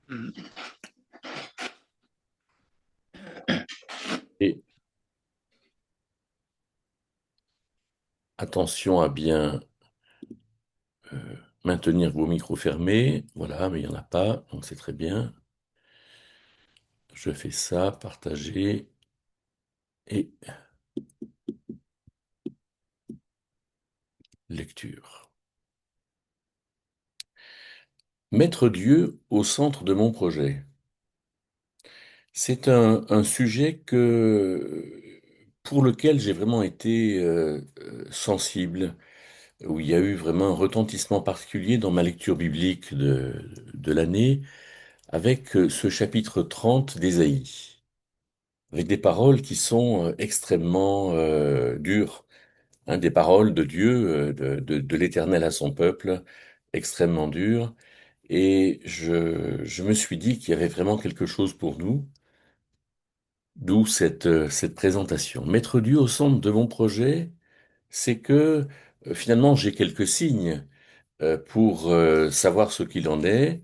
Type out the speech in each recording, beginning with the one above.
Mhm. Et attention à bien maintenir vos micros fermés. Voilà, mais il n'y en a pas, donc c'est très bien. Je fais ça, partager et lecture. Mettre Dieu au centre de mon projet. C'est un sujet pour lequel j'ai vraiment été sensible, où il y a eu vraiment un retentissement particulier dans ma lecture biblique de l'année, avec ce chapitre 30 d'Ésaïe, avec des paroles qui sont extrêmement dures, hein, des paroles de Dieu, de l'Éternel à son peuple, extrêmement dures. Et je me suis dit qu'il y avait vraiment quelque chose pour nous, d'où cette présentation. Mettre Dieu au centre de mon projet, c'est que finalement j'ai quelques signes pour savoir ce qu'il en est.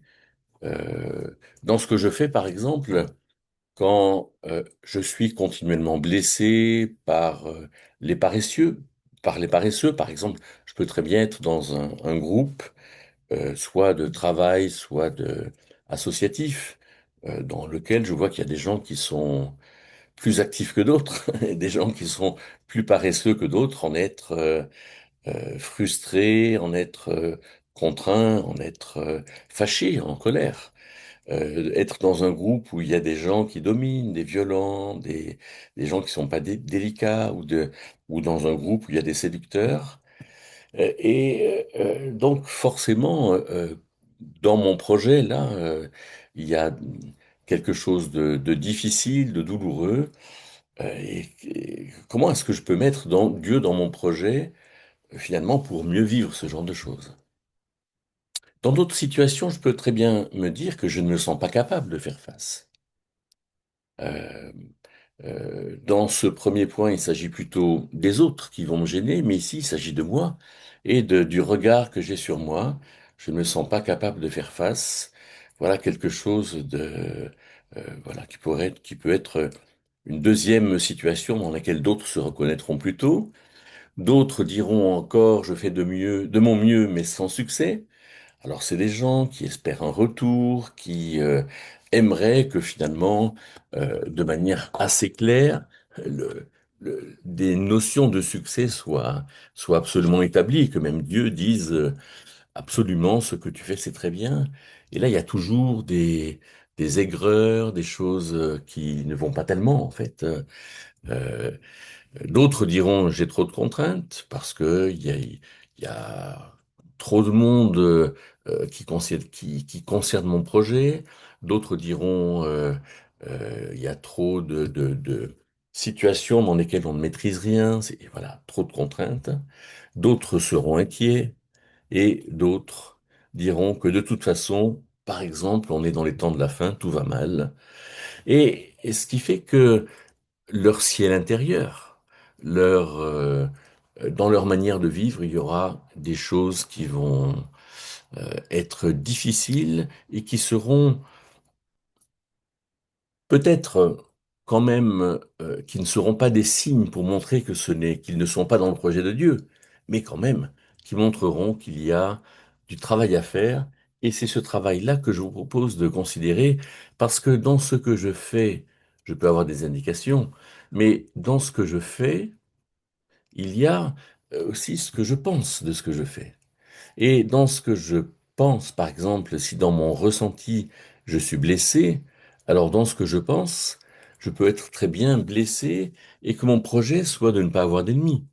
Dans ce que je fais, par exemple, quand je suis continuellement blessé par les paresseux, par exemple, je peux très bien être dans un groupe, soit de travail, soit associatif, dans lequel je vois qu'il y a des gens qui sont plus actifs que d'autres, et des gens qui sont plus paresseux que d'autres, en être frustrés, en être contraints, en être fâchés, en colère. Être dans un groupe où il y a des gens qui dominent, des violents, des gens qui sont pas délicats, ou dans un groupe où il y a des séducteurs. Donc forcément, dans mon projet, là, il y a quelque chose de difficile, de douloureux. Et comment est-ce que je peux mettre Dieu dans mon projet, finalement, pour mieux vivre ce genre de choses? Dans d'autres situations, je peux très bien me dire que je ne me sens pas capable de faire face. Euh, dans ce premier point, il s'agit plutôt des autres qui vont me gêner, mais ici, il s'agit de moi et du regard que j'ai sur moi. Je ne me sens pas capable de faire face. Voilà quelque chose voilà, qui peut être une deuxième situation dans laquelle d'autres se reconnaîtront plus tôt. D'autres diront encore, je fais de mon mieux, mais sans succès. Alors c'est des gens qui espèrent un retour, qui aimeraient que finalement, de manière assez claire, le, des notions de succès soient absolument établies, que même Dieu dise absolument ce que tu fais, c'est très bien. Et là, il y a toujours des aigreurs, des choses qui ne vont pas tellement, en fait. Euh, D'autres diront j'ai trop de contraintes parce que il y a trop de monde qui concerne mon projet. D'autres diront il y a trop de situations dans lesquelles on ne maîtrise rien. Voilà, trop de contraintes. D'autres seront inquiets et d'autres diront que de toute façon, par exemple, on est dans les temps de la fin, tout va mal. Et ce qui fait que leur ciel intérieur, dans leur manière de vivre, il y aura des choses qui vont être difficiles et qui seront peut-être quand même, qui ne seront pas des signes pour montrer qu'ils ne sont pas dans le projet de Dieu, mais quand même, qui montreront qu'il y a du travail à faire. Et c'est ce travail-là que je vous propose de considérer, parce que dans ce que je fais, je peux avoir des indications, mais dans ce que je fais, il y a aussi ce que je pense de ce que je fais. Et dans ce que je pense, par exemple, si dans mon ressenti, je suis blessé, alors dans ce que je pense, je peux être très bien blessé et que mon projet soit de ne pas avoir d'ennemis.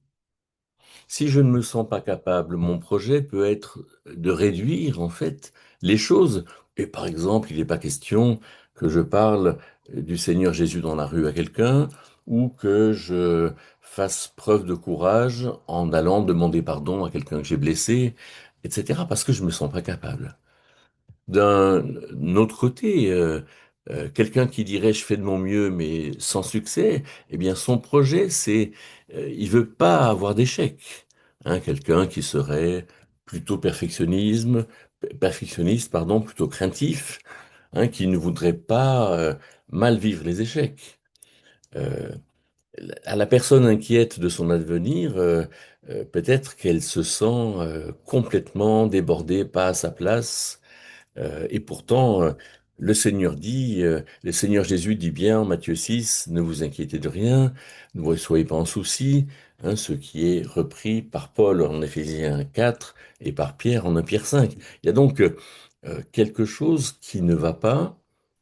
Si je ne me sens pas capable, mon projet peut être de réduire en fait les choses. Et par exemple, il n'est pas question que je parle du Seigneur Jésus dans la rue à quelqu'un ou que je fasse preuve de courage en allant demander pardon à quelqu'un que j'ai blessé, etc. Parce que je me sens pas capable. D'un autre côté, quelqu'un qui dirait je fais de mon mieux mais sans succès, eh bien son projet il veut pas avoir d'échec. Hein, quelqu'un qui serait plutôt perfectionniste, pardon, plutôt craintif, qui ne voudrait pas mal vivre les échecs. Euh, à la personne inquiète de son avenir, peut-être qu'elle se sent complètement débordée, pas à sa place, et pourtant, le Seigneur Jésus dit bien en Matthieu 6, ne vous inquiétez de rien, ne soyez pas en souci, ce qui est repris par Paul en Éphésiens 4 et par Pierre en 1 Pierre 5. Il y a donc quelque chose qui ne va pas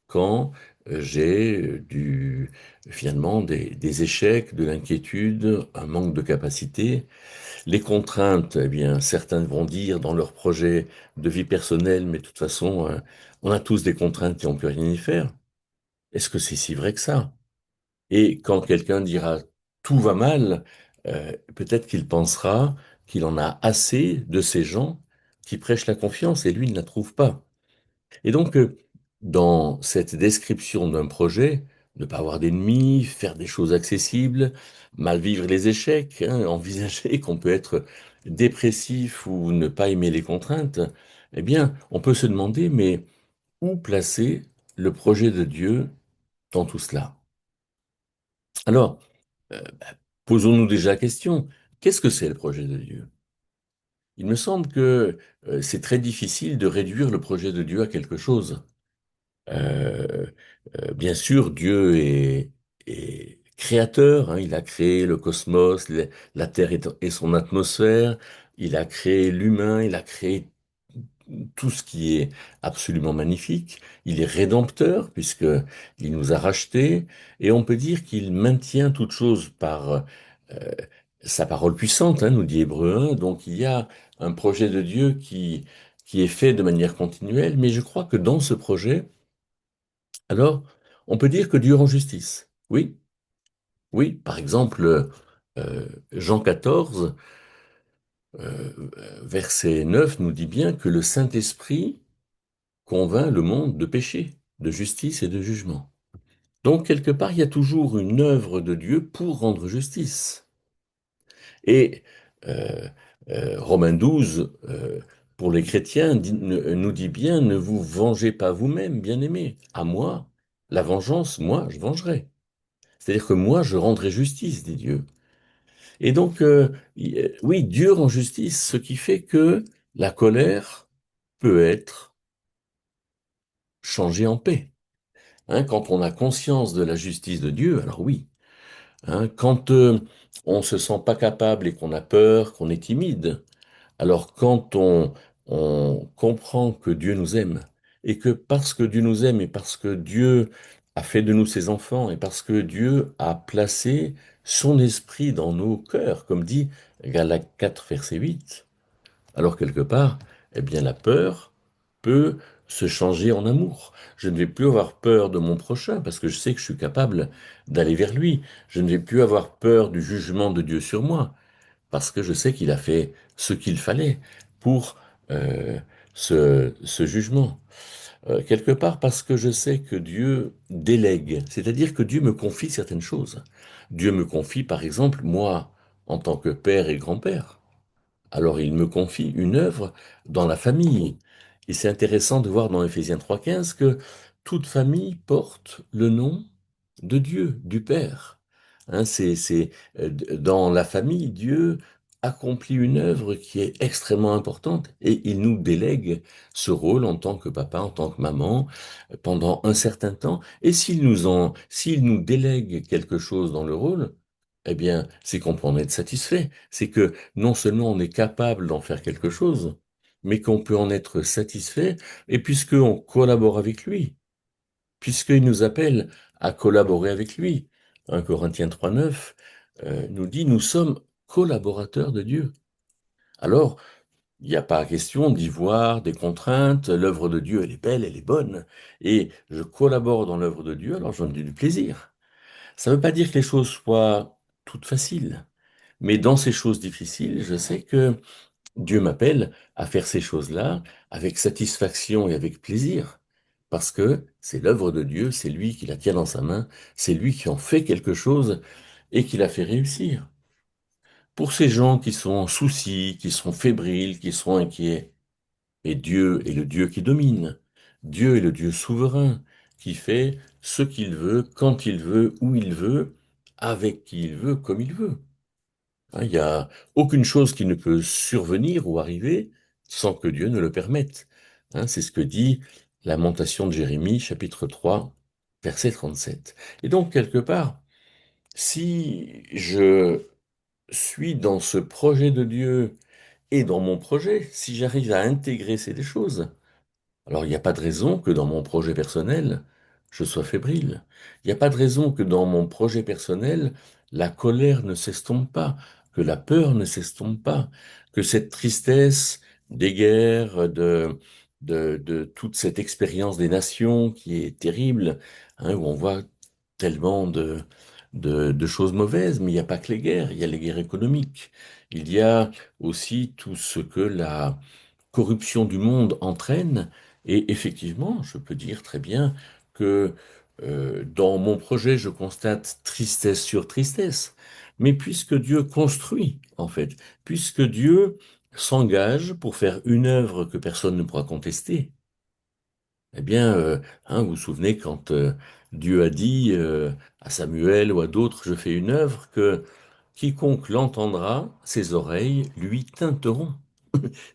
quand j'ai finalement des échecs, de l'inquiétude, un manque de capacité. Les contraintes, eh bien, certains vont dire dans leur projet de vie personnelle, mais de toute façon, on a tous des contraintes et on peut rien y faire. Est-ce que c'est si vrai que ça? Et quand quelqu'un dira tout va mal, peut-être qu'il pensera qu'il en a assez de ces gens qui prêchent la confiance et lui ne la trouve pas. Et donc, dans cette description d'un projet, ne pas avoir d'ennemis, faire des choses accessibles, mal vivre les échecs, envisager qu'on peut être dépressif ou ne pas aimer les contraintes, eh bien, on peut se demander, mais où placer le projet de Dieu dans tout cela? Alors, posons-nous déjà la question, qu'est-ce que c'est le projet de Dieu? Il me semble que c'est très difficile de réduire le projet de Dieu à quelque chose. Euh, Bien sûr, Dieu est créateur, il a créé le cosmos, la Terre et son atmosphère, il a créé l'humain, il a créé tout ce qui est absolument magnifique. Il est rédempteur puisque il nous a rachetés et on peut dire qu'il maintient toute chose par euh, sa parole puissante, nous dit Hébreu 1. Donc il y a un projet de Dieu qui est fait de manière continuelle, mais je crois que dans ce projet, alors, on peut dire que Dieu rend justice. Oui, oui. Par exemple, Jean 14, euh, verset 9, nous dit bien que le Saint-Esprit convainc le monde de péché, de justice et de jugement. Donc, quelque part, il y a toujours une œuvre de Dieu pour rendre justice. Et euh, Romains 12, pour les chrétiens, nous dit bien, ne vous vengez pas vous-même, bien-aimés. À moi, la vengeance, moi, je vengerai. C'est-à-dire que moi, je rendrai justice, dit Dieu. Et donc, oui, Dieu rend justice, ce qui fait que la colère peut être changée en paix. Quand on a conscience de la justice de Dieu, alors oui. Quand on se sent pas capable et qu'on a peur, qu'on est timide, alors quand on comprend que Dieu nous aime, et que parce que Dieu nous aime et parce que Dieu a fait de nous ses enfants, et parce que Dieu a placé son esprit dans nos cœurs, comme dit Galates 4, verset 8, alors quelque part, eh bien la peur peut se changer en amour. Je ne vais plus avoir peur de mon prochain parce que je sais que je suis capable d'aller vers lui. Je ne vais plus avoir peur du jugement de Dieu sur moi parce que je sais qu'il a fait ce qu'il fallait pour euh, ce jugement. Quelque part parce que je sais que Dieu délègue, c'est-à-dire que Dieu me confie certaines choses. Dieu me confie, par exemple, moi, en tant que père et grand-père. Alors il me confie une œuvre dans la famille. Et c'est intéressant de voir dans Éphésiens 3,15 que toute famille porte le nom de Dieu, du Père. Dans la famille, Dieu accomplit une œuvre qui est extrêmement importante et il nous délègue ce rôle en tant que papa, en tant que maman, pendant un certain temps. Et s'il nous délègue quelque chose dans le rôle, eh bien, c'est qu'on peut en être satisfait. C'est que non seulement on est capable d'en faire quelque chose, mais qu'on peut en être satisfait, et puisqu'on collabore avec lui, puisqu'il nous appelle à collaborer avec lui. 1 Corinthiens 3,9 nous dit, nous sommes collaborateurs de Dieu. Alors, il n'y a pas question d'y voir des contraintes, l'œuvre de Dieu, elle est belle, elle est bonne, et je collabore dans l'œuvre de Dieu, alors j'en ai du plaisir. Ça ne veut pas dire que les choses soient toutes faciles. Mais dans ces choses difficiles, je sais que Dieu m'appelle à faire ces choses-là avec satisfaction et avec plaisir, parce que c'est l'œuvre de Dieu, c'est lui qui la tient dans sa main, c'est lui qui en fait quelque chose et qui la fait réussir. pour ces gens qui sont en souci, qui sont fébriles, qui sont inquiets. Et Dieu est le Dieu qui domine. Dieu est le Dieu souverain qui fait ce qu'il veut, quand il veut, où il veut, avec qui il veut, comme il veut. Hein, il n'y a aucune chose qui ne peut survenir ou arriver sans que Dieu ne le permette. Hein, c'est ce que dit Lamentation de Jérémie, chapitre 3, verset 37. Et donc, quelque part, si je suis dans ce projet de Dieu et dans mon projet, si j'arrive à intégrer ces deux choses, alors, il n'y a pas de raison que dans mon projet personnel, je sois fébrile. Il n'y a pas de raison que dans mon projet personnel, la colère ne s'estompe pas, que la peur ne s'estompe pas, que cette tristesse des guerres, de toute cette expérience des nations qui est terrible, hein, où on voit tellement de choses mauvaises, mais il n'y a pas que les guerres, il y a les guerres économiques. Il y a aussi tout ce que la corruption du monde entraîne. Et effectivement, je peux dire très bien que dans mon projet, je constate tristesse sur tristesse. Mais puisque Dieu construit, en fait, puisque Dieu s'engage pour faire une œuvre que personne ne pourra contester, eh bien, hein, vous vous souvenez quand Dieu a dit à Samuel ou à d'autres, je fais une œuvre que quiconque l'entendra, ses oreilles lui tinteront.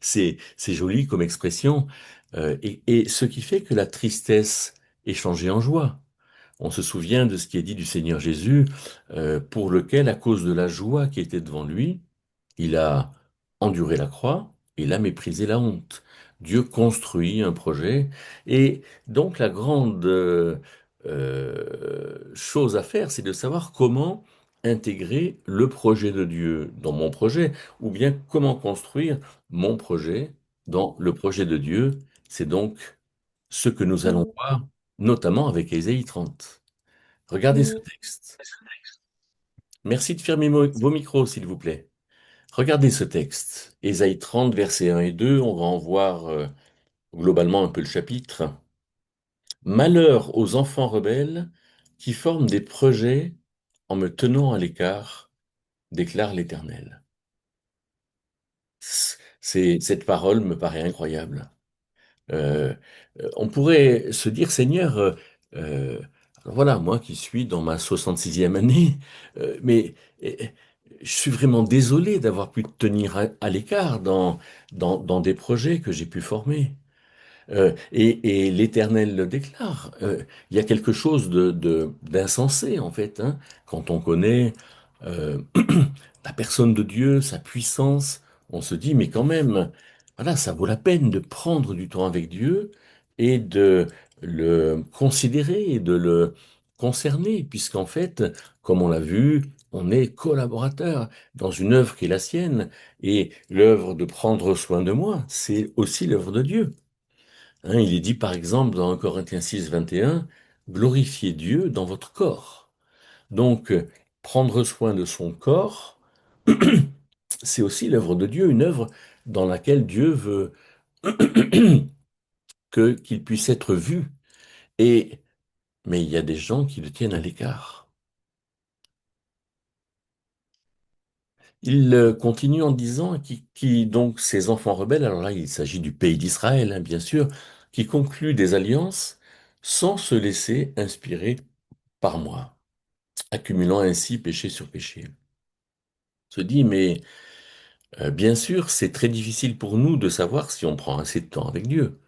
C'est joli comme expression, et ce qui fait que la tristesse est changée en joie. On se souvient de ce qui est dit du Seigneur Jésus, pour lequel, à cause de la joie qui était devant lui, il a enduré la croix, il a méprisé la honte. Dieu construit un projet, et donc la grande chose à faire, c'est de savoir comment intégrer le projet de Dieu dans mon projet, ou bien comment construire mon projet dans le projet de Dieu. C'est donc ce que nous allons voir, notamment avec Ésaïe 30. Regardez ce texte. Merci de fermer vos micros, s'il vous plaît. Regardez ce texte. Ésaïe 30, versets 1 et 2, on va en voir globalement un peu le chapitre. Malheur aux enfants rebelles qui forment des projets en me tenant à l'écart, déclare l'Éternel. Cette parole me paraît incroyable. Euh, on pourrait se dire, Seigneur, euh, alors voilà, moi qui suis dans ma 66e année, mais je suis vraiment désolé d'avoir pu te tenir à l'écart dans des projets que j'ai pu former. Et l'Éternel le déclare. Il y a quelque chose d'insensé, en fait, hein, quand on connaît euh, la personne de Dieu, sa puissance. On se dit, mais quand même, voilà, ça vaut la peine de prendre du temps avec Dieu et de le considérer et de le concerner, puisqu'en fait, comme on l'a vu, on est collaborateur dans une œuvre qui est la sienne, et l'œuvre de prendre soin de moi, c'est aussi l'œuvre de Dieu. Hein, il est dit par exemple dans 1 Corinthiens 6, 21, glorifiez Dieu dans votre corps. Donc, prendre soin de son corps, c'est aussi l'œuvre de Dieu, une œuvre dans laquelle Dieu veut qu'il puisse être vu. Et, mais il y a des gens qui le tiennent à l'écart. Il continue en disant donc ces enfants rebelles, alors là il s'agit du pays d'Israël, hein, bien sûr, qui concluent des alliances sans se laisser inspirer par moi, accumulant ainsi péché sur péché. Se dit, mais bien sûr, c'est très difficile pour nous de savoir si on prend assez de temps avec Dieu.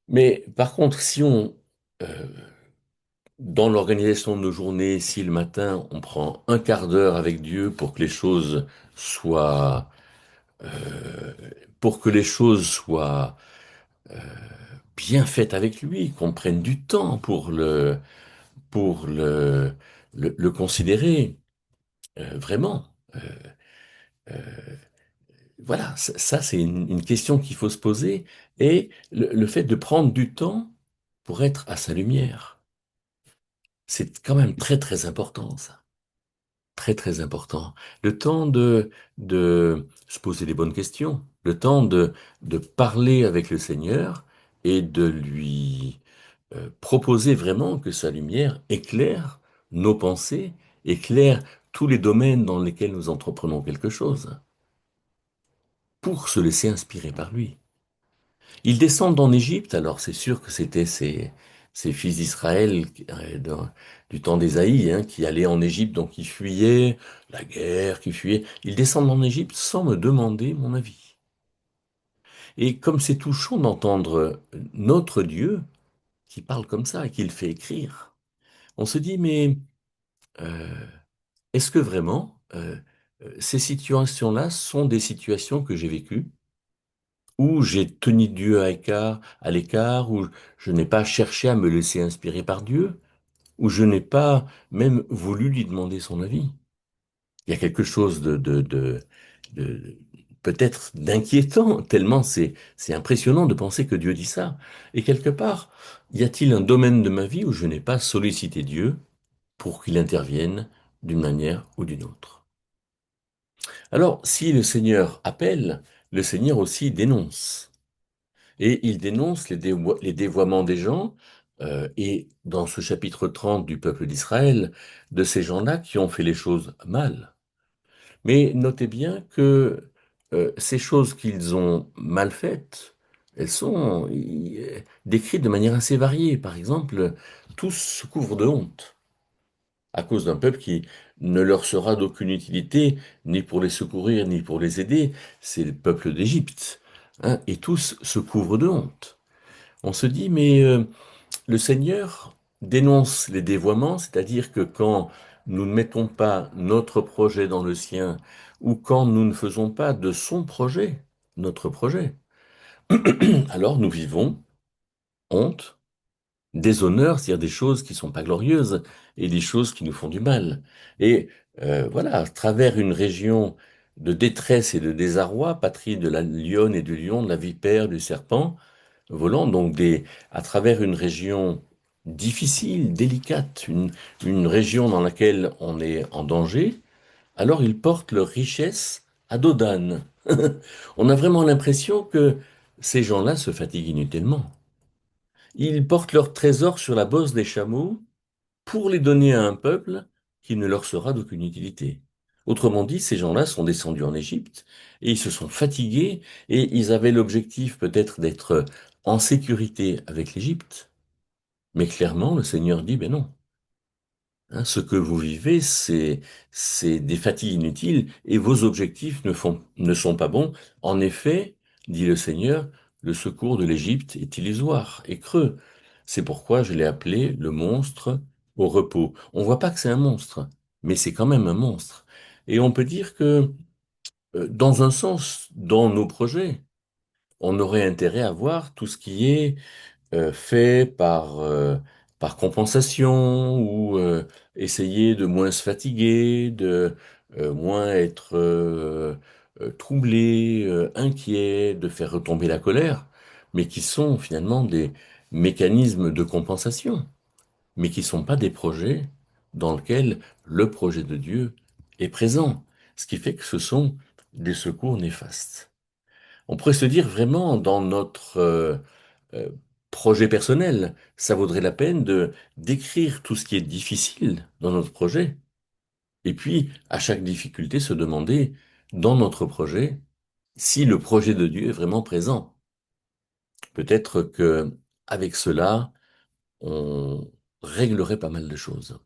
Mais par contre, si dans l'organisation de nos journées, si le matin, on prend un quart d'heure avec Dieu soient, euh, pour que les choses soient bien faites avec lui, qu'on prenne du temps pour le considérer, vraiment. Euh, euh, Voilà, ça, c'est une question qu'il faut se poser. Et le fait de prendre du temps pour être à sa lumière, c'est quand même très très important, ça. Très très important. Le temps de se poser les bonnes questions, le temps de parler avec le Seigneur et de lui proposer vraiment que sa lumière éclaire nos pensées, éclaire tous les domaines dans lesquels nous entreprenons quelque chose, pour se laisser inspirer par lui. Ils descendent en Égypte, alors c'est sûr que c'était ces fils d'Israël du temps d'Ésaïe, hein, qui allaient en Égypte, donc qui fuyaient la guerre, qui fuyaient. Ils descendent en Égypte sans me demander mon avis. Et comme c'est touchant d'entendre notre Dieu qui parle comme ça et qui le fait écrire, on se dit, mais euh, est-ce que vraiment ces situations-là sont des situations que j'ai vécues, où j'ai tenu Dieu à l'écart, où je n'ai pas cherché à me laisser inspirer par Dieu, où je n'ai pas même voulu lui demander son avis? Il y a quelque chose de peut-être d'inquiétant, tellement c'est impressionnant de penser que Dieu dit ça. Et quelque part, y a-t-il un domaine de ma vie où je n'ai pas sollicité Dieu pour qu'il intervienne d'une manière ou d'une autre? Alors, si le Seigneur appelle, le Seigneur aussi dénonce. Et il dénonce les dévoiements des gens, et dans ce chapitre 30 du peuple d'Israël, de ces gens-là qui ont fait les choses mal. Mais notez bien que ces choses qu'ils ont mal faites, elles sont décrites de manière assez variée. Par exemple, tous se couvrent de honte à cause d'un peuple qui ne leur sera d'aucune utilité, ni pour les secourir, ni pour les aider. C'est le peuple d'Égypte, hein, et tous se couvrent de honte. On se dit, mais le Seigneur dénonce les dévoiements, c'est-à-dire que quand nous ne mettons pas notre projet dans le sien, ou quand nous ne faisons pas de son projet notre projet, alors nous vivons honte, déshonneur, c'est-à-dire des choses qui sont pas glorieuses et des choses qui nous font du mal. Et voilà, à travers une région de détresse et de désarroi, patrie de la lionne et du lion, de la vipère, du serpent, volant donc à travers une région difficile, délicate, une région dans laquelle on est en danger, alors ils portent leur richesse à dos d'âne. On a vraiment l'impression que ces gens-là se fatiguent inutilement. Ils portent leurs trésors sur la bosse des chameaux pour les donner à un peuple qui ne leur sera d'aucune utilité. Autrement dit, ces gens-là sont descendus en Égypte et ils se sont fatigués et ils avaient l'objectif peut-être d'être en sécurité avec l'Égypte. Mais clairement, le Seigneur dit, ben non. Hein, ce que vous vivez, c'est des fatigues inutiles et vos objectifs ne sont pas bons. En effet, dit le Seigneur, le secours de l'Égypte est illusoire et creux. C'est pourquoi je l'ai appelé le monstre au repos. On voit pas que c'est un monstre, mais c'est quand même un monstre. Et on peut dire que, dans un sens, dans nos projets, on aurait intérêt à voir tout ce qui est fait par compensation ou essayer de moins se fatiguer, de moins être troublé, inquiet, de faire retomber la colère, mais qui sont finalement des mécanismes de compensation, mais qui sont pas des projets dans lesquels le projet de Dieu est présent, ce qui fait que ce sont des secours néfastes. On pourrait se dire vraiment dans notre euh, projet personnel, ça vaudrait la peine de d'écrire tout ce qui est difficile dans notre projet, et puis à chaque difficulté se demander dans notre projet si le projet de Dieu est vraiment présent. Peut-être que avec cela, on réglerait pas mal de choses.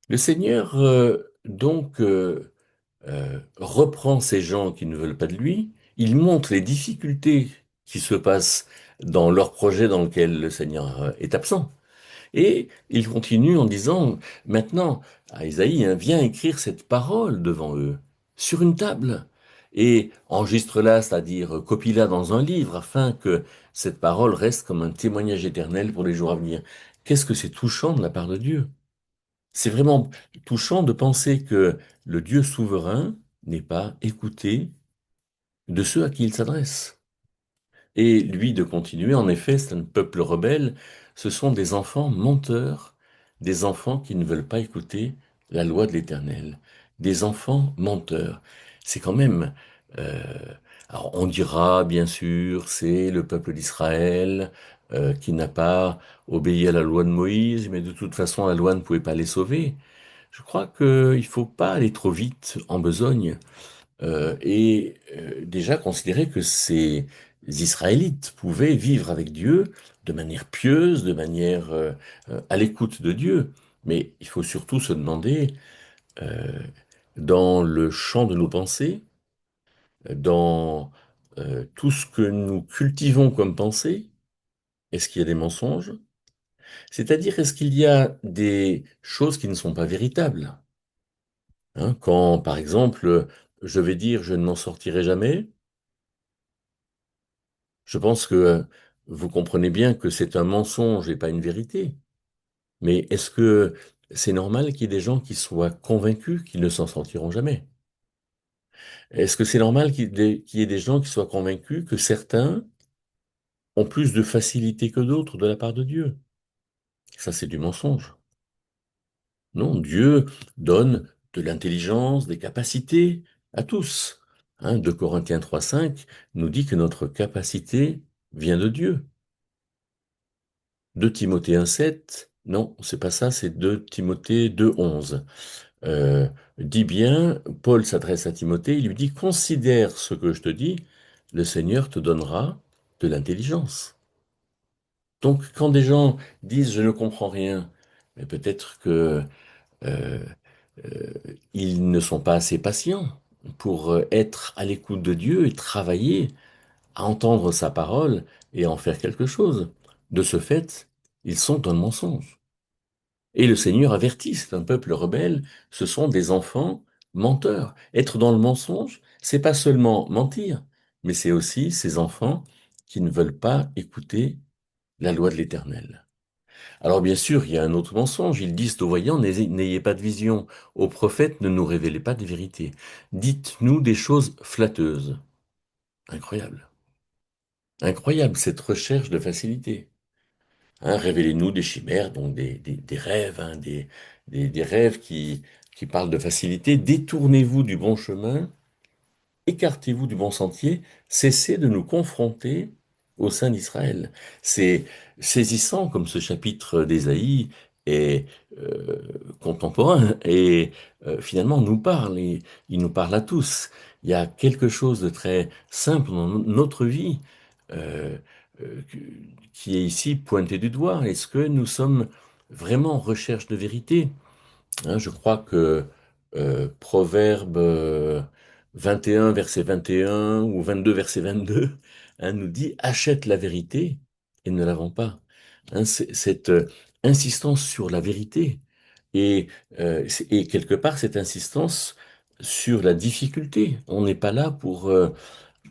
Le Seigneur reprend ces gens qui ne veulent pas de lui, il montre les difficultés qui se passent dans leur projet dans lequel le Seigneur est absent. Et il continue en disant, maintenant, à Isaïe, hein, viens écrire cette parole devant eux, sur une table, et enregistre-la, c'est-à-dire copie-la dans un livre, afin que cette parole reste comme un témoignage éternel pour les jours à venir. Qu'est-ce que c'est touchant de la part de Dieu? C'est vraiment touchant de penser que le Dieu souverain n'est pas écouté de ceux à qui il s'adresse. Et lui de continuer, en effet, c'est un peuple rebelle, ce sont des enfants menteurs, des enfants qui ne veulent pas écouter la loi de l'Éternel, des enfants menteurs. C'est quand même Euh, alors on dira bien sûr c'est le peuple d'Israël qui n'a pas obéi à la loi de Moïse, mais de toute façon la loi ne pouvait pas les sauver. Je crois qu'il faut pas aller trop vite en besogne et déjà considérer que ces Israélites pouvaient vivre avec Dieu de manière pieuse, de manière à l'écoute de Dieu. Mais il faut surtout se demander, euh, dans le champ de nos pensées, dans tout ce que nous cultivons comme pensée, est-ce qu'il y a des mensonges? C'est-à-dire, est-ce qu'il y a des choses qui ne sont pas véritables? Hein, quand, par exemple, je vais dire je ne m'en sortirai jamais, je pense que vous comprenez bien que c'est un mensonge et pas une vérité. Mais est-ce que c'est normal qu'il y ait des gens qui soient convaincus qu'ils ne s'en sortiront jamais? Est-ce que c'est normal qu'il y ait des gens qui soient convaincus que certains ont plus de facilité que d'autres de la part de Dieu? Ça, c'est du mensonge. Non, Dieu donne de l'intelligence, des capacités à tous. Hein, 2 Corinthiens 3,5 nous dit que notre capacité vient de Dieu. 2 Timothée 1,7, non, c'est pas ça, c'est 2 Timothée 2,11. Euh, Dit bien, Paul s'adresse à Timothée, il lui dit, considère ce que je te dis, le Seigneur te donnera de l'intelligence. Donc, quand des gens disent je ne comprends rien, mais peut-être que euh, euh, ils ne sont pas assez patients pour être à l'écoute de Dieu et travailler à entendre sa parole et en faire quelque chose. De ce fait, ils sont dans le mensonge. Et le Seigneur avertit, c'est un peuple rebelle, ce sont des enfants menteurs. Être dans le mensonge, c'est pas seulement mentir, mais c'est aussi ces enfants qui ne veulent pas écouter la loi de l'Éternel. Alors bien sûr, il y a un autre mensonge. Ils disent aux voyants, n'ayez pas de vision. Aux prophètes, ne nous révélez pas de vérité. Dites-nous des choses flatteuses. Incroyable. Incroyable cette recherche de facilité. Hein, révélez-nous des chimères, donc des rêves, hein, des rêves qui parlent de facilité. Détournez-vous du bon chemin. Écartez-vous du bon sentier, cessez de nous confronter au sein d'Israël. C'est saisissant comme ce chapitre d'Ésaïe est contemporain et finalement nous parle, et il nous parle à tous. Il y a quelque chose de très simple dans notre vie euh, euh, qui est ici pointé du doigt. Est-ce que nous sommes vraiment en recherche de vérité? Hein, je crois que Proverbe 21, verset 21 ou 22, verset 22, hein, nous dit achète la vérité et ne la vends pas. Hein, cette insistance sur la vérité et, et quelque part cette insistance sur la difficulté. On n'est pas là pour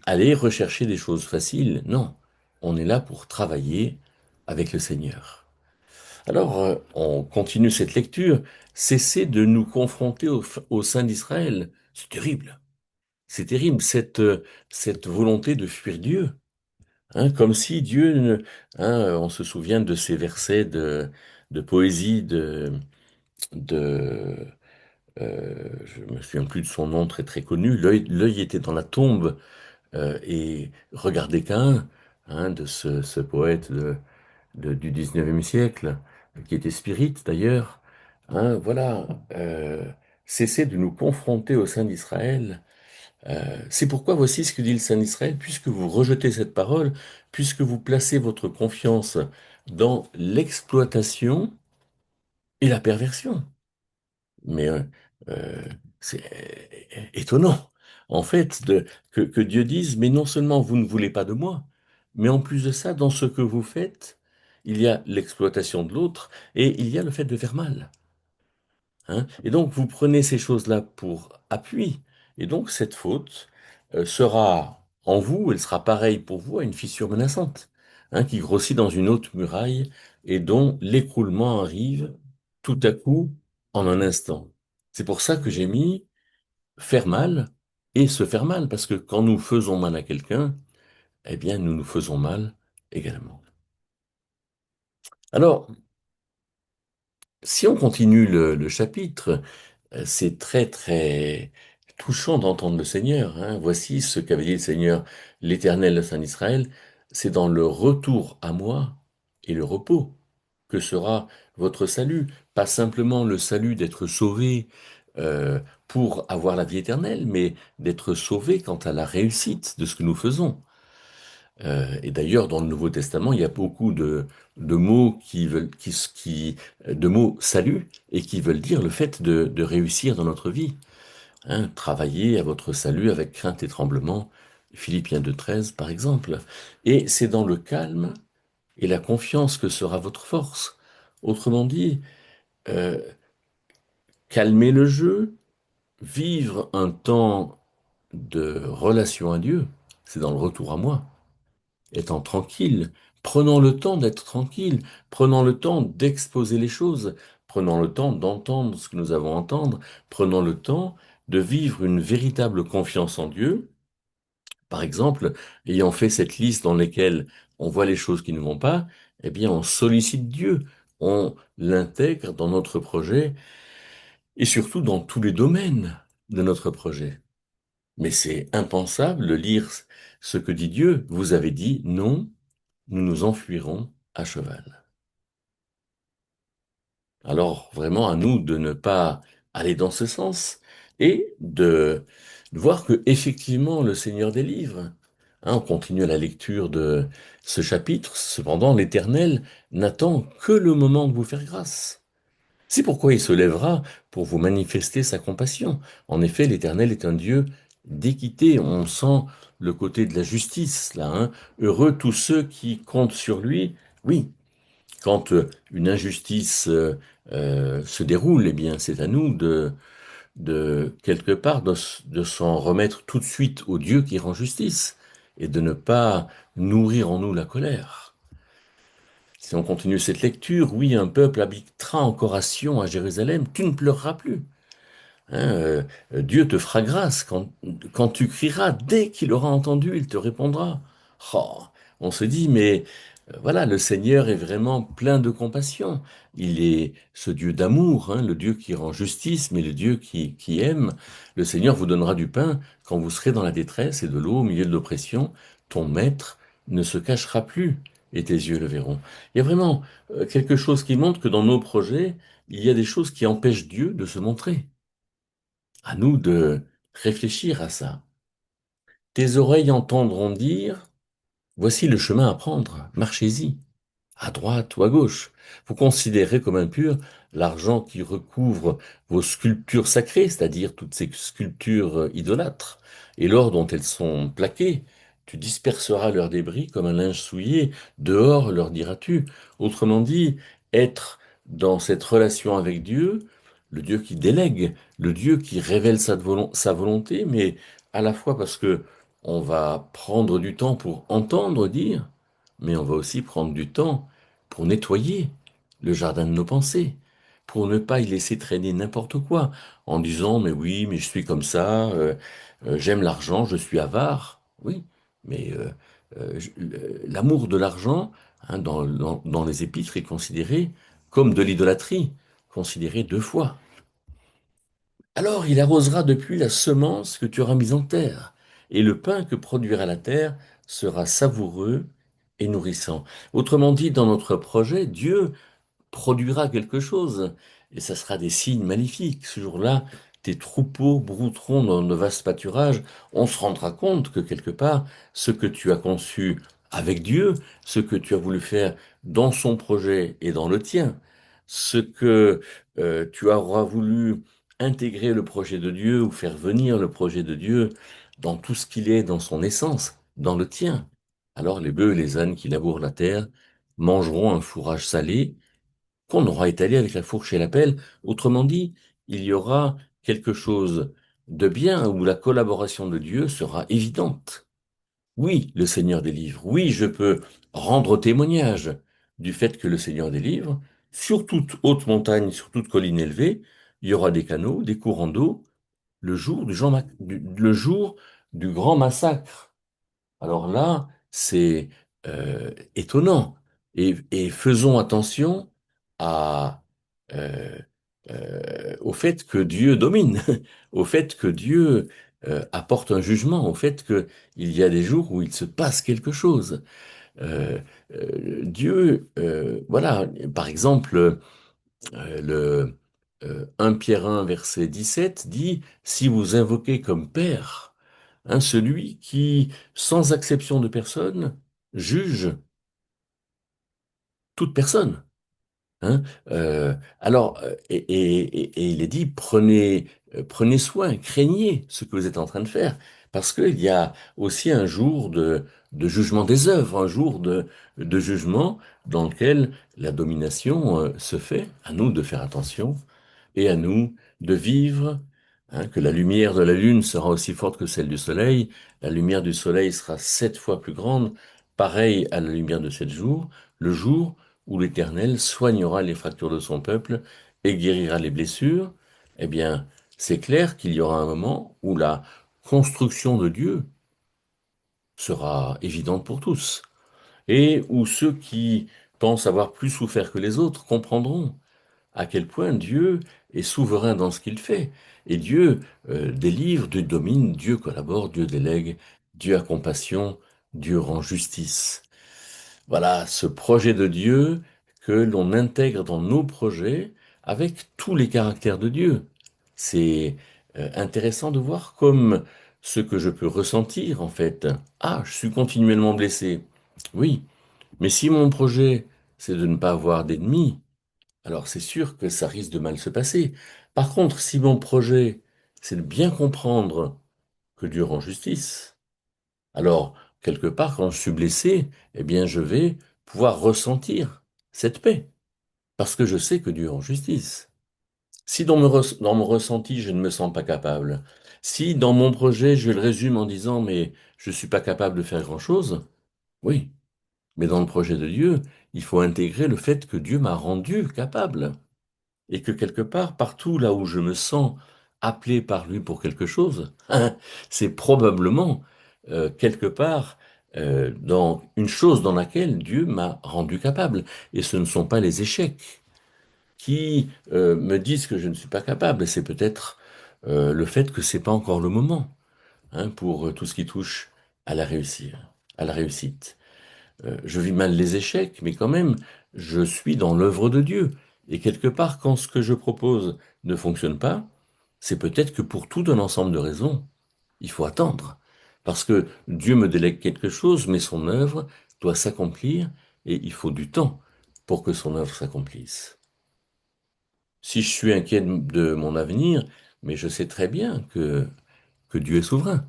aller rechercher des choses faciles, non. On est là pour travailler avec le Seigneur. Alors, on continue cette lecture. Cessez de nous confronter au sein d'Israël. C'est terrible. C'est terrible, cette volonté de fuir Dieu. Hein, comme si Dieu, on se souvient de ces versets de poésie de je me souviens plus de son nom très très connu. L'œil était dans la tombe et regardez Caïn, hein, de ce poète du 19e siècle, qui était spirit d'ailleurs. Hein, voilà, cessez de nous confronter au sein d'Israël. C'est pourquoi voici ce que dit le Saint d'Israël, puisque vous rejetez cette parole, puisque vous placez votre confiance dans l'exploitation et la perversion. Mais euh, c'est étonnant, en fait, que Dieu dise, mais non seulement vous ne voulez pas de moi, mais en plus de ça, dans ce que vous faites, il y a l'exploitation de l'autre et il y a le fait de faire mal. Hein. Et donc, vous prenez ces choses-là pour appui. Et donc, cette faute sera en vous, elle sera pareille pour vous à une fissure menaçante, hein, qui grossit dans une haute muraille et dont l'écroulement arrive tout à coup en un instant. C'est pour ça que j'ai mis faire mal et se faire mal, parce que quand nous faisons mal à quelqu'un, eh bien, nous nous faisons mal également. Alors, si on continue le chapitre, c'est très, très, touchant d'entendre le Seigneur, hein. Voici ce qu'avait dit le Seigneur, l'Éternel, le Saint d'Israël, c'est dans le retour à moi et le repos que sera votre salut, pas simplement le salut d'être sauvé pour avoir la vie éternelle, mais d'être sauvé quant à la réussite de ce que nous faisons. Et d'ailleurs, dans le Nouveau Testament, il y a beaucoup de mots qui veulent, de mots salut et qui veulent dire le fait de réussir dans notre vie. Hein, travaillez à votre salut avec crainte et tremblement. Philippiens 2,13 par exemple. Et c'est dans le calme et la confiance que sera votre force. Autrement dit, euh, calmer le jeu, vivre un temps de relation à Dieu, c'est dans le retour à moi, étant tranquille, prenons le temps d'être tranquille, prenons le temps d'exposer les choses, prenons le temps d'entendre ce que nous avons à entendre, prenons le temps de vivre une véritable confiance en Dieu. Par exemple, ayant fait cette liste dans laquelle on voit les choses qui ne vont pas, eh bien, on sollicite Dieu, on l'intègre dans notre projet et surtout dans tous les domaines de notre projet. Mais c'est impensable de lire ce que dit Dieu. Vous avez dit non, nous nous enfuirons à cheval. Alors vraiment à nous de ne pas aller dans ce sens et de voir que effectivement le Seigneur délivre. Hein, on continue la lecture de ce chapitre. Cependant, l'Éternel n'attend que le moment de vous faire grâce. C'est pourquoi il se lèvera pour vous manifester sa compassion. En effet, l'Éternel est un Dieu d'équité. On sent le côté de la justice là, hein. Heureux tous ceux qui comptent sur lui. Oui, quand une injustice se déroule, eh bien, c'est à nous de quelque part, de s'en remettre tout de suite au Dieu qui rend justice et de ne pas nourrir en nous la colère. Si on continue cette lecture, oui, un peuple habitera encore à Sion, à Jérusalem, tu ne pleureras plus. Hein, Dieu te fera grâce quand tu crieras, dès qu'il aura entendu, il te répondra. Oh, on se dit, mais voilà, le Seigneur est vraiment plein de compassion. Il est ce Dieu d'amour, hein, le Dieu qui rend justice, mais le Dieu qui aime. Le Seigneur vous donnera du pain quand vous serez dans la détresse et de l'eau au milieu de l'oppression. Ton maître ne se cachera plus et tes yeux le verront. Il y a vraiment quelque chose qui montre que dans nos projets, il y a des choses qui empêchent Dieu de se montrer. À nous de réfléchir à ça. Tes oreilles entendront dire, voici le chemin à prendre, marchez-y, à droite ou à gauche. Vous considérez comme impur l'argent qui recouvre vos sculptures sacrées, c'est-à-dire toutes ces sculptures idolâtres, et l'or dont elles sont plaquées. Tu disperseras leurs débris comme un linge souillé, dehors leur diras-tu. Autrement dit, être dans cette relation avec Dieu, le Dieu qui délègue, le Dieu qui révèle sa volonté, mais à la fois parce que on va prendre du temps pour entendre dire, mais on va aussi prendre du temps pour nettoyer le jardin de nos pensées, pour ne pas y laisser traîner n'importe quoi, en disant mais oui, mais je suis comme ça, j'aime l'argent, je suis avare. Oui, mais l'amour de l'argent, hein, dans les épîtres, est considéré comme de l'idolâtrie, considéré deux fois. Alors il arrosera depuis la semence que tu auras mise en terre, et le pain que produira la terre sera savoureux et nourrissant. Autrement dit, dans notre projet, Dieu produira quelque chose, et ça sera des signes magnifiques. Ce jour-là, tes troupeaux brouteront dans de vastes pâturages. On se rendra compte que quelque part, ce que tu as conçu avec Dieu, ce que tu as voulu faire dans son projet et dans le tien, ce que tu auras voulu intégrer le projet de Dieu ou faire venir le projet de Dieu dans tout ce qu'il est, dans son essence, dans le tien. Alors les bœufs et les ânes qui labourent la terre mangeront un fourrage salé qu'on aura étalé avec la fourche et la pelle. Autrement dit, il y aura quelque chose de bien où la collaboration de Dieu sera évidente. Oui, le Seigneur délivre. Oui, je peux rendre témoignage du fait que le Seigneur délivre. Sur toute haute montagne, sur toute colline élevée, il y aura des canaux, des courants d'eau, le jour du grand massacre. Alors là, c'est étonnant. Et faisons attention à euh, au fait que Dieu domine, au fait que Dieu apporte un jugement, au fait que il y a des jours où il se passe quelque chose. Euh, Dieu, voilà, par exemple, le 1 Pierre 1, verset 17 dit, si vous invoquez comme Père, celui qui, sans exception de personne, juge toute personne. Hein. Et il est dit, prenez soin, craignez ce que vous êtes en train de faire, parce qu'il y a aussi un jour de jugement des œuvres, un jour de jugement dans lequel la domination se fait. À nous de faire attention et à nous de vivre, que la lumière de la lune sera aussi forte que celle du soleil, la lumière du soleil sera 7 fois plus grande, pareil à la lumière de 7 jours, le jour où l'Éternel soignera les fractures de son peuple et guérira les blessures. Eh bien, c'est clair qu'il y aura un moment où la construction de Dieu sera évidente pour tous, et où ceux qui pensent avoir plus souffert que les autres comprendront à quel point Dieu est souverain dans ce qu'il fait. Et Dieu délivre, Dieu domine, Dieu collabore, Dieu délègue, Dieu a compassion, Dieu rend justice. Voilà ce projet de Dieu que l'on intègre dans nos projets avec tous les caractères de Dieu. C'est intéressant de voir comme ce que je peux ressentir en fait. Ah, je suis continuellement blessé. Oui, mais si mon projet c'est de ne pas avoir d'ennemis, alors c'est sûr que ça risque de mal se passer. Par contre, si mon projet, c'est de bien comprendre que Dieu rend justice, alors quelque part, quand je suis blessé, eh bien je vais pouvoir ressentir cette paix, parce que je sais que Dieu rend justice. Si dans mon ressenti, je ne me sens pas capable, si dans mon projet, je le résume en disant, mais je ne suis pas capable de faire grand-chose, oui, mais dans le projet de Dieu, il faut intégrer le fait que Dieu m'a rendu capable. Et que quelque part, partout là où je me sens appelé par lui pour quelque chose, c'est probablement quelque part dans une chose dans laquelle Dieu m'a rendu capable. Et ce ne sont pas les échecs qui me disent que je ne suis pas capable. C'est peut-être le fait que c'est pas encore le moment, pour tout ce qui touche à à la réussite. Je vis mal les échecs, mais quand même, je suis dans l'œuvre de Dieu. Et quelque part, quand ce que je propose ne fonctionne pas, c'est peut-être que pour tout un ensemble de raisons, il faut attendre. Parce que Dieu me délègue quelque chose, mais son œuvre doit s'accomplir, et il faut du temps pour que son œuvre s'accomplisse. Si je suis inquiet de mon avenir, mais je sais très bien que Dieu est souverain.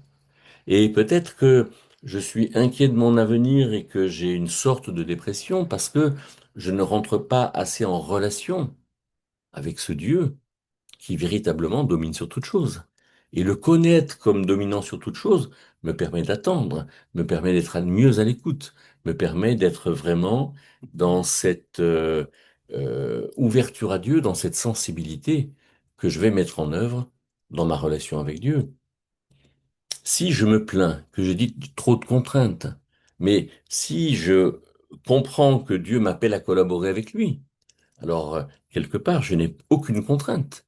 Et peut-être que je suis inquiet de mon avenir et que j'ai une sorte de dépression parce que je ne rentre pas assez en relation avec ce Dieu qui véritablement domine sur toute chose. Et le connaître comme dominant sur toute chose me permet d'attendre, me permet d'être mieux à l'écoute, me permet d'être vraiment dans cette ouverture à Dieu, dans cette sensibilité que je vais mettre en œuvre dans ma relation avec Dieu. Si je me plains, que je dis trop de contraintes, mais si je comprends que Dieu m'appelle à collaborer avec lui, alors quelque part, je n'ai aucune contrainte.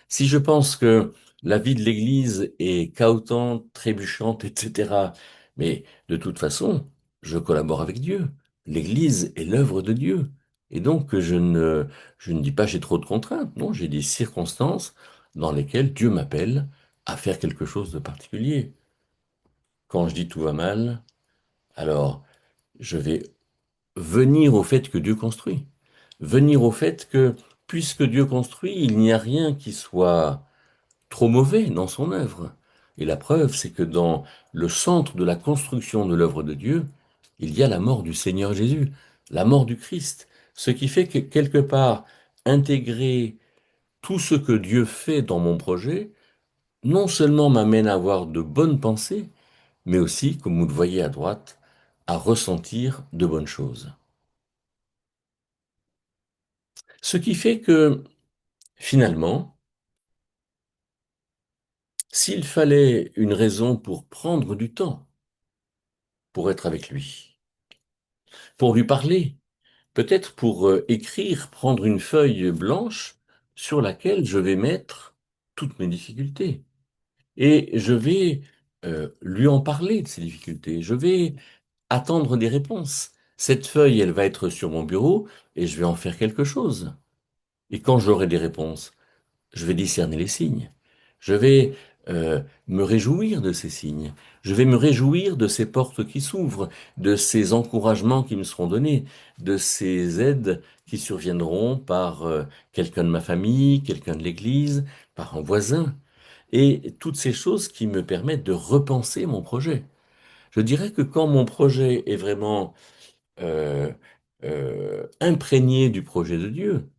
Si je pense que la vie de l'Église est chaotique, trébuchante, etc., mais de toute façon, je collabore avec Dieu. L'Église est l'œuvre de Dieu. Et donc, je ne dis pas j'ai trop de contraintes, non, j'ai des circonstances dans lesquelles Dieu m'appelle à faire quelque chose de particulier. Quand je dis tout va mal, alors je vais venir au fait que Dieu construit. Venir au fait que, puisque Dieu construit, il n'y a rien qui soit trop mauvais dans son œuvre. Et la preuve, c'est que dans le centre de la construction de l'œuvre de Dieu, il y a la mort du Seigneur Jésus, la mort du Christ. Ce qui fait que, quelque part, intégrer tout ce que Dieu fait dans mon projet, non seulement m'amène à avoir de bonnes pensées, mais aussi, comme vous le voyez à droite, à ressentir de bonnes choses. Ce qui fait que, finalement, s'il fallait une raison pour prendre du temps, pour être avec lui, pour lui parler, peut-être pour écrire, prendre une feuille blanche sur laquelle je vais mettre toutes mes difficultés. Et je vais lui en parler de ces difficultés. Je vais attendre des réponses. Cette feuille, elle va être sur mon bureau et je vais en faire quelque chose. Et quand j'aurai des réponses, je vais discerner les signes. Je vais me réjouir de ces signes. Je vais me réjouir de ces portes qui s'ouvrent, de ces encouragements qui me seront donnés, de ces aides qui surviendront par quelqu'un de ma famille, quelqu'un de l'église, par un voisin, et toutes ces choses qui me permettent de repenser mon projet. Je dirais que quand mon projet est vraiment euh, imprégné du projet de Dieu,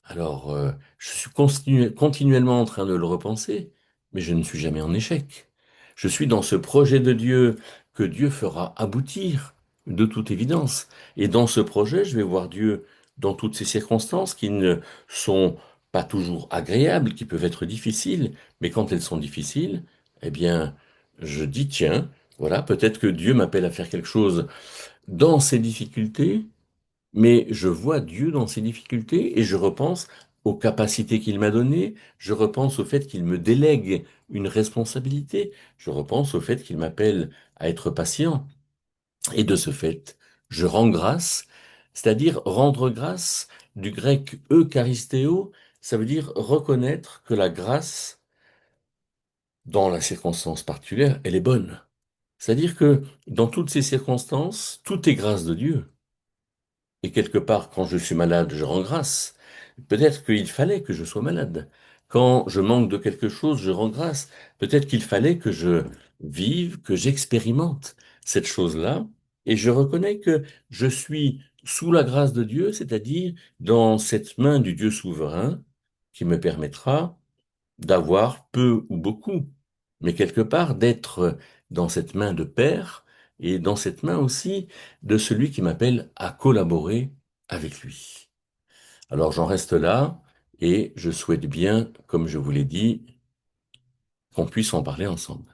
alors, je suis continuellement en train de le repenser, mais je ne suis jamais en échec. Je suis dans ce projet de Dieu que Dieu fera aboutir, de toute évidence. Et dans ce projet, je vais voir Dieu dans toutes ces circonstances qui ne sont pas toujours agréables, qui peuvent être difficiles, mais quand elles sont difficiles, eh bien, je dis, tiens, voilà, peut-être que Dieu m'appelle à faire quelque chose dans ces difficultés, mais je vois Dieu dans ses difficultés et je repense aux capacités qu'il m'a données, je repense au fait qu'il me délègue une responsabilité, je repense au fait qu'il m'appelle à être patient. Et de ce fait, je rends grâce, c'est-à-dire rendre grâce du grec eucharistéo, ça veut dire reconnaître que la grâce, dans la circonstance particulière, elle est bonne. C'est-à-dire que dans toutes ces circonstances, tout est grâce de Dieu. Et quelque part, quand je suis malade, je rends grâce. Peut-être qu'il fallait que je sois malade. Quand je manque de quelque chose, je rends grâce. Peut-être qu'il fallait que je vive, que j'expérimente cette chose-là. Et je reconnais que je suis sous la grâce de Dieu, c'est-à-dire dans cette main du Dieu souverain qui me permettra d'avoir peu ou beaucoup, mais quelque part d'être dans cette main de Père et dans cette main aussi de celui qui m'appelle à collaborer avec lui. Alors j'en reste là et je souhaite bien, comme je vous l'ai dit, qu'on puisse en parler ensemble.